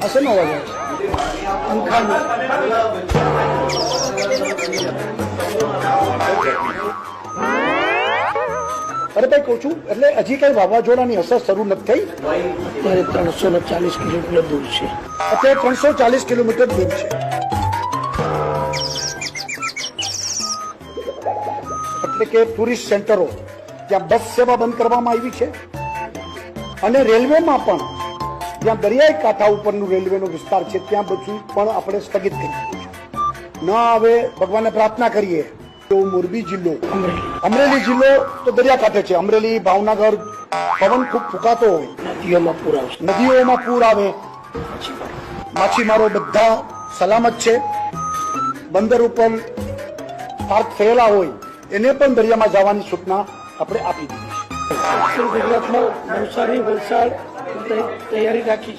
આ શેનો અવાજ આવે છે? પંખાનો. અરે ભાઈ કહું છું, એટલે હજી કઈ વાવાઝોડાની અસર શરૂ નથી થઈ. અત્યારે 340 કિલોમીટર દૂર છે. અત્યારે 340 કિલોમીટર દૂર છે. એટલે કે ટુરિસ્ટ સેન્ટરો, ત્યાં બસ સેવા બંધ કરવામાં આવી છે અને રેલવેમાં પણ જ્યાં દરિયાઈ કાંઠા ઉપરનું રેલવેનો વિસ્તાર છે ત્યાં બધું પણ આપણે સ્થગિત કરી દીધું છે. ન હવે ભગવાનને પ્રાર્થના કરીએ તો મોરબી જિલ્લો, અમરેલી જિલ્લો તો દરિયાકાંઠે છે. અમરેલી, ભાવનગર પવન ખૂબ ફૂંકાતો હોય, નદીઓમાં પૂર આવશે, નદીઓમાં પૂર આવે, માછીમારો બધા સલામત છે. બંદર ઉપર પાર્ક થયેલા હોય એને પણ દરિયામાં જવાની સૂચના આપણે આપી દીધી છે. ગુજરાતમાં નવસારી, વલસાડ તૈયારી રાખી છે.